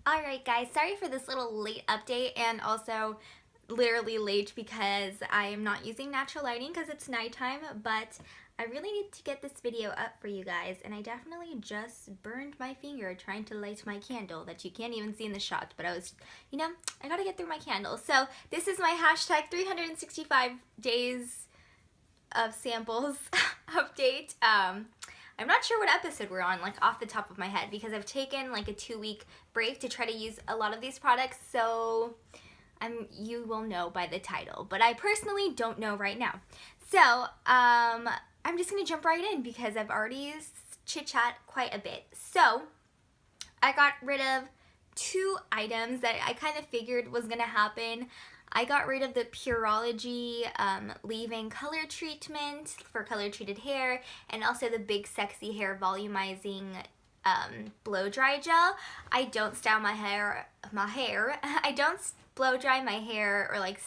Alright guys, sorry for this little late update, and also literally late because I am not using natural lighting because it's nighttime, but I really need to get this video up for you guys, and I definitely just burned my finger trying to light my candle that you can't even see in the shot, but I was, I gotta get through my candle. So this is my hashtag 365 days of samples update. I'm not sure what episode we're on, like off the top of my head, because I've taken like a 2-week break to try to use a lot of these products, so you will know by the title, but I personally don't know right now. So I'm just gonna jump right in because I've already chit-chat quite a bit. So I got rid of 2 items that I kind of figured was gonna happen. I got rid of the Pureology leave-in color treatment for color treated hair, and also the Big Sexy Hair volumizing blow dry gel. I don't style my hair. I don't blow dry my hair or like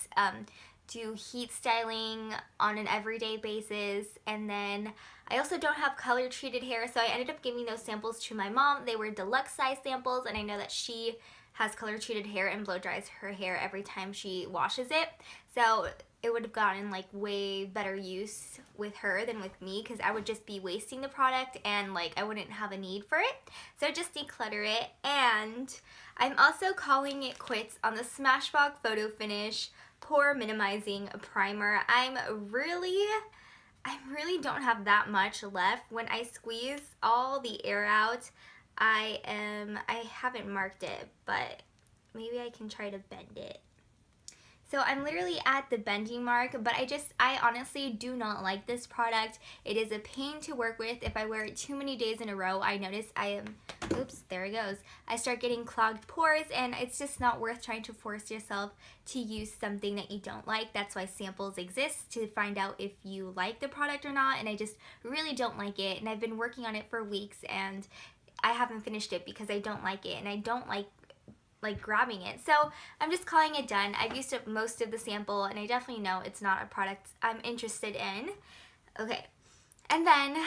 do heat styling on an everyday basis, and then I also don't have color treated hair, so I ended up giving those samples to my mom. They were deluxe size samples, and I know that she has color treated hair and blow dries her hair every time she washes it, so it would have gotten like way better use with her than with me, because I would just be wasting the product and like I wouldn't have a need for it. So just declutter it. And I'm also calling it quits on the Smashbox Photo Finish Pore Minimizing Primer. I really don't have that much left. When I squeeze all the air out, I haven't marked it, but maybe I can try to bend it. So I'm literally at the bending mark, but I honestly do not like this product. It is a pain to work with. If I wear it too many days in a row, I notice oops, there it goes. I start getting clogged pores, and it's just not worth trying to force yourself to use something that you don't like. That's why samples exist, to find out if you like the product or not, and I just really don't like it, and I've been working on it for weeks, and I haven't finished it because I don't like it, and I don't like grabbing it. So I'm just calling it done. I've used up most of the sample, and I definitely know it's not a product I'm interested in. Okay, and then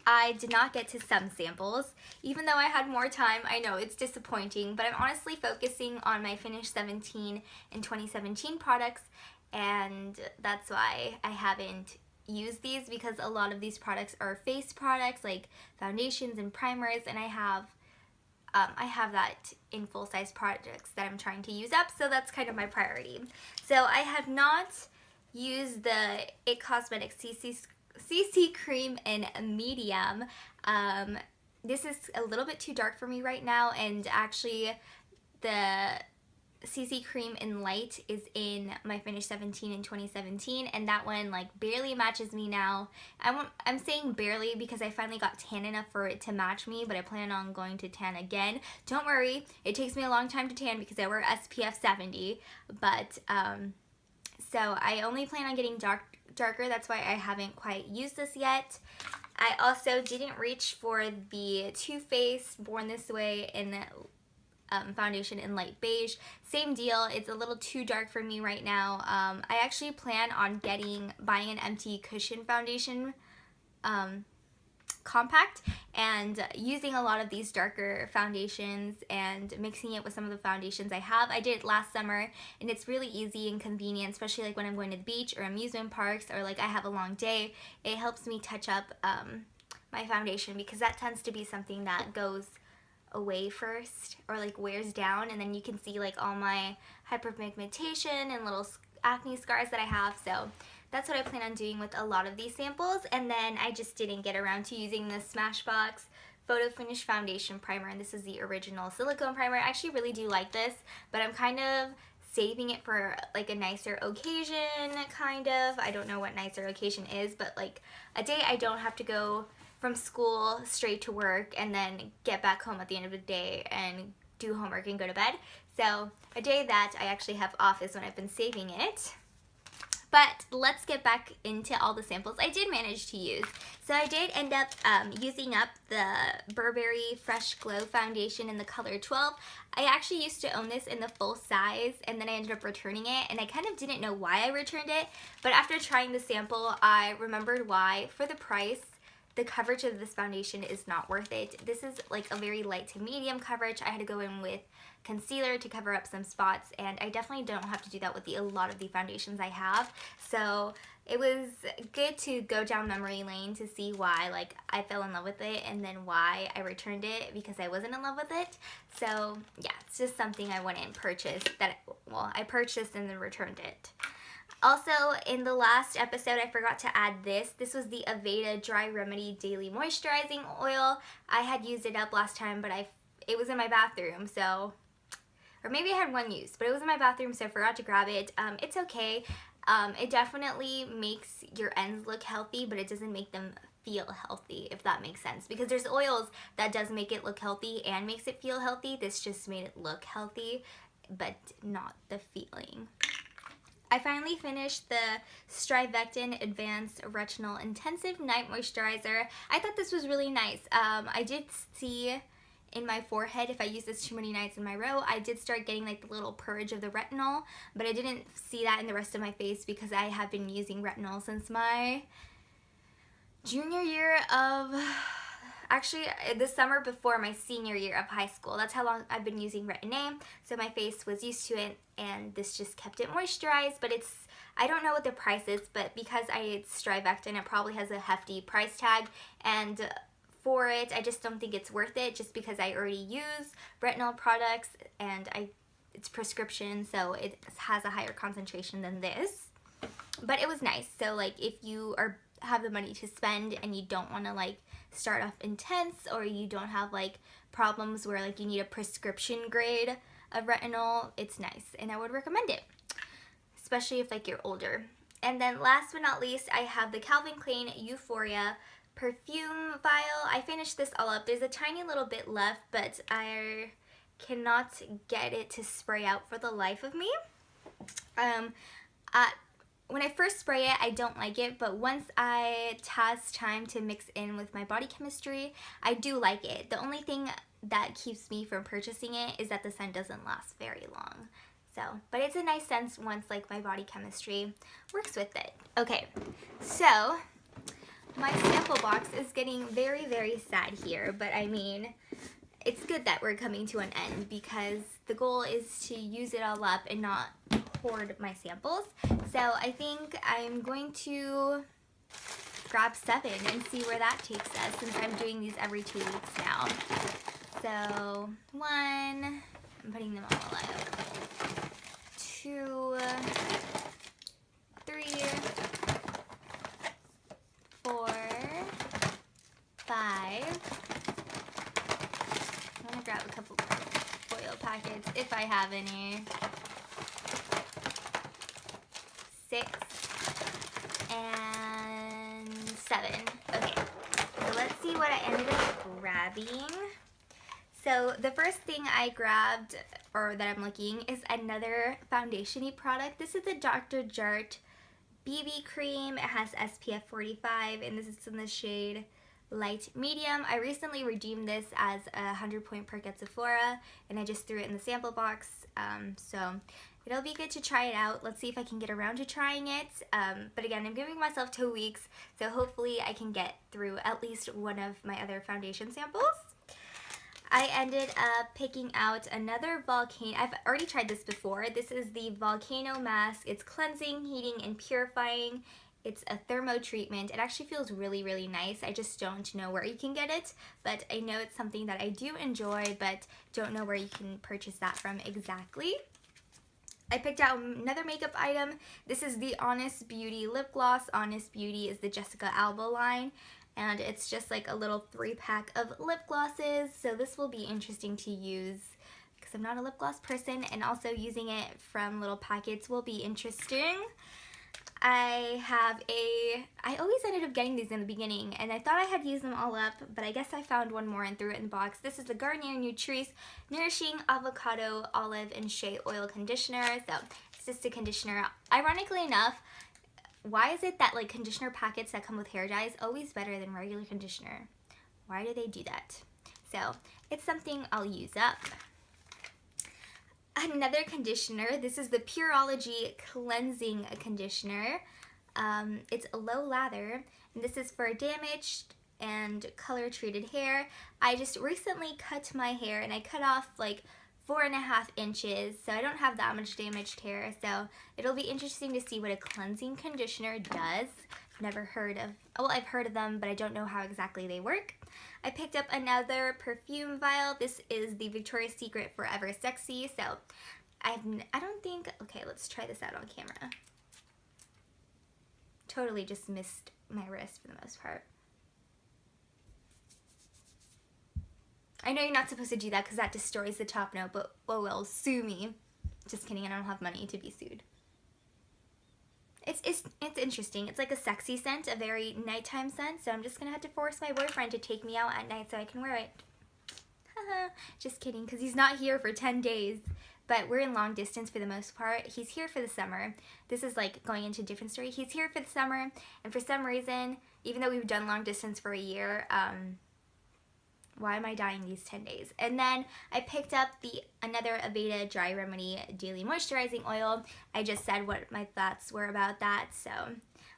I did not get to some samples, even though I had more time. I know it's disappointing, but I'm honestly focusing on my Finish 17 and 2017 products, and that's why I haven't used these, because a lot of these products are face products like foundations and primers, and I have that in full-size projects that I'm trying to use up, so that's kind of my priority. So I have not used the IT Cosmetics CC Cream in medium. This is a little bit too dark for me right now, and actually the CC Cream in light is in my Finish 17 in 2017, and that one like barely matches me now. I'm saying barely because I finally got tan enough for it to match me, but I plan on going to tan again. Don't worry, it takes me a long time to tan because I wear SPF 70, but so I only plan on getting darker. That's why I haven't quite used this yet. I also didn't reach for the Too Faced Born This Way in foundation in light beige. Same deal, it's a little too dark for me right now. I actually plan on buying an empty cushion foundation compact and using a lot of these darker foundations and mixing it with some of the foundations I have. I did it last summer, and it's really easy and convenient, especially like when I'm going to the beach or amusement parks, or like I have a long day. It helps me touch up my foundation, because that tends to be something that goes away first, or like wears down, and then you can see like all my hyperpigmentation and little acne scars that I have. So that's what I plan on doing with a lot of these samples. And then I just didn't get around to using the Smashbox Photo Finish Foundation Primer, and this is the original silicone primer. I actually really do like this, but I'm kind of saving it for like a nicer occasion, kind of. I don't know what nicer occasion is, but like a day I don't have to go from school straight to work and then get back home at the end of the day and do homework and go to bed. So a day that I actually have off is when I've been saving it. But let's get back into all the samples I did manage to use. So I did end up using up the Burberry Fresh Glow Foundation in the color 12. I actually used to own this in the full size, and then I ended up returning it, and I kind of didn't know why I returned it, but after trying the sample, I remembered why. For the price, the coverage of this foundation is not worth it. This is like a very light to medium coverage. I had to go in with concealer to cover up some spots, and I definitely don't have to do that with a lot of the foundations I have. So it was good to go down memory lane to see why like I fell in love with it, and then why I returned it because I wasn't in love with it. So yeah, it's just something I went and purchased that, well, I purchased and then returned it. Also, in the last episode, I forgot to add this. This was the Aveda Dry Remedy Daily Moisturizing Oil. I had used it up last time, but it was in my bathroom, so, or maybe I had one use, but it was in my bathroom, so I forgot to grab it. It's okay. It definitely makes your ends look healthy, but it doesn't make them feel healthy, if that makes sense. Because there's oils that does make it look healthy and makes it feel healthy. This just made it look healthy, but not the feeling. I finally finished the Strivectin Advanced Retinol Intensive Night Moisturizer. I thought this was really nice. I did see in my forehead, if I use this too many nights in my row, I did start getting like the little purge of the retinol, but I didn't see that in the rest of my face because I have been using retinol since my junior year of, actually the summer before my senior year of high school. That's how long I've been using Retin-A, so my face was used to it, and this just kept it moisturized. But it's, I don't know what the price is, but because it's Strivectin, it probably has a hefty price tag, and for it, I just don't think it's worth it, just because I already use retinol products, and it's prescription, so it has a higher concentration than this. But it was nice. So like if you have the money to spend and you don't want to like start off intense, or you don't have like problems where like you need a prescription grade of retinol, it's nice, and I would recommend it, especially if like you're older. And then last but not least, I have the Calvin Klein Euphoria perfume vial. I finished this all up. There's a tiny little bit left, but I cannot get it to spray out for the life of me. When I first spray it, I don't like it, but once it has time to mix in with my body chemistry, I do like it. The only thing that keeps me from purchasing it is that the scent doesn't last very long. So, but it's a nice scent once like my body chemistry works with it. Okay, so my sample box is getting very, very sad here, but I mean, it's good that we're coming to an end because the goal is to use it all up and not hoard my samples. So I think I'm going to grab 7 and see where that takes us, since I'm doing these every 2 weeks now. So 1, I'm putting them all out. 2, 3, 4, 5. I'm gonna grab a couple foil packets if I have any. 6 and 7. Okay, so let's see what I ended up grabbing. So the first thing I grabbed, or that I'm looking, is another foundation-y product. This is the Dr. Jart BB Cream. It has SPF 45, and this is in the shade Light Medium. I recently redeemed this as a 100-point perk at Sephora, and I just threw it in the sample box. So it'll be good to try it out. Let's see if I can get around to trying it. But again, I'm giving myself 2 weeks, so hopefully I can get through at least one of my other foundation samples. I ended up picking out another Volcanic. I've already tried this before. This is the Volcano Mask. It's cleansing, heating, and purifying. It's a thermo treatment. It actually feels really, really nice. I just don't know where you can get it, but I know it's something that I do enjoy, but don't know where you can purchase that from exactly. I picked out another makeup item. This is the Honest Beauty lip gloss. Honest Beauty is the Jessica Alba line, and it's just like a little 3-pack of lip glosses. So this will be interesting to use because I'm not a lip gloss person, and also using it from little packets will be interesting. I always ended up getting these in the beginning, and I thought I had used them all up, but I guess I found one more and threw it in the box. This is the Garnier Nourishing Avocado, Olive, and Shea Oil Conditioner. So it's just a conditioner. Ironically enough, why is it that like conditioner packets that come with hair dye is always better than regular conditioner? Why do they do that? So it's something I'll use up. Another conditioner, this is the Pureology Cleansing Conditioner. It's a low lather, and this is for damaged and color treated hair. I just recently cut my hair and I cut off like 4.5 inches, so I don't have that much damaged hair, so it'll be interesting to see what a cleansing conditioner does. Never heard of, well, I've heard of them, but I don't know how exactly they work. I picked up another perfume vial. This is the Victoria's Secret Forever Sexy, so I don't think, okay, let's try this out on camera. Totally just missed my wrist for the most part. I know you're not supposed to do that because that destroys the top note, but oh well, sue me. Just kidding, I don't have money to be sued. It's interesting. It's like a sexy scent, a very nighttime scent, so I'm just gonna have to force my boyfriend to take me out at night so I can wear it. Just kidding, because he's not here for 10 days. But we're in long distance for the most part. He's here for the summer. This is like going into a different story. He's here for the summer, and for some reason, even though we've done long distance for a year, why am I dying these 10 days? And then I picked up another Aveda Dry Remedy Daily Moisturizing Oil. I just said what my thoughts were about that, so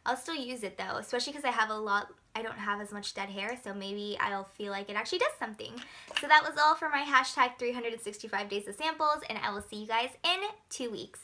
I'll still use it though, especially because I don't have as much dead hair, so maybe I'll feel like it actually does something. So that was all for my hashtag 365 days of samples, and I will see you guys in 2 weeks.